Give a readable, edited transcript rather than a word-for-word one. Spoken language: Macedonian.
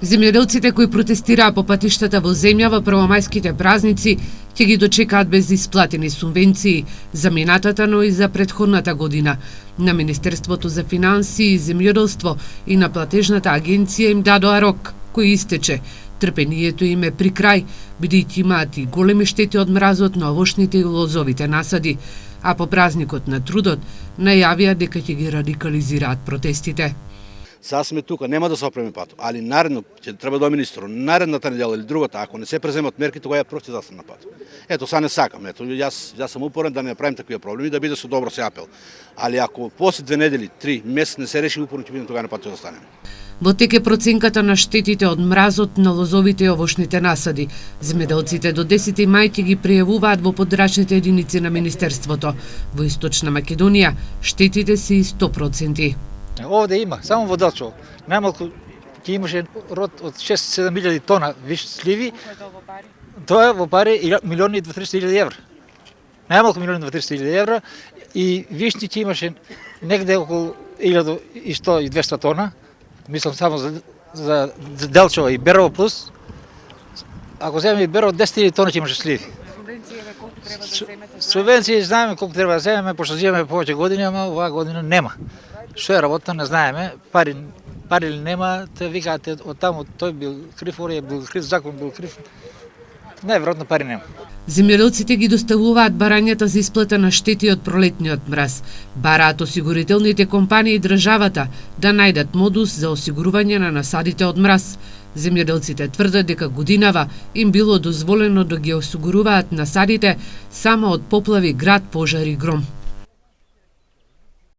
Земјоделците кои протестираа по патиштата во земја во првомајските празници ќе ги дочекаат без исплатени субвенции за минатата, но и за претходната година. На Министерството за финансии и земјоделство и на платежната агенција им дадоа рок, кој истече. Трпението им е при крај, бидејќи имаат и големи штети од мразот на овошните и лозовите насади, а по празникот на трудот најавија дека ќе ги радикализираат протестите. Сега сме тука, нема да се опреме пат, али наредно ќе треба да министро, наредната недела или другата, ако не се преземат мерки, тогава ја просто да се на пат. Ето, сега не сакам, ето, јас сум упорен да не правим такви проблеми, да биде со добро се апел. Али ако после 2 недели, 3 месец не се реши, упорно ќе бидеме тогава на пат да станеме. Во тек е проценката на штетите од мразот на лозовите и овошните насади. Земјоделците до 10 мај ќе ги пријавуваат во подрачните единици на Министерството. Во Источна Македонија штетите се и 100%. Овде има, само во Дачо. Најмалку ќе имаше род од 6-7 илјади тона виш сливи. Тоа е во пари 1.200.000 евра. Најмалку 1.200.000 евра и вишни ќе имаше негде околу 1.100 и 200 тона. Мислам само за Делчево и Берово плюс. Ако земеме и Берово 10.000 тона ќе имаше сливи. Субвенцијата колку треба да земете? Субвенции знаеме колку треба да земеме, пошто земеме повеќе години, ама оваа година нема. Што е работа, не знаеме, пари ли нема, те викаате од таму тој бил крив, овој бил крив, закон бил крив. Најверојатно пари нема. Земјоделците ги доставуваат барањата за исплата на штети од пролетниот мраз. Бараат осигурителните компании и државата да најдат модус за осигурување на насадите од мраз. Земјоделците тврдат дека годинава им било дозволено да ги осигуруваат насадите само од поплави, град, пожари и гром.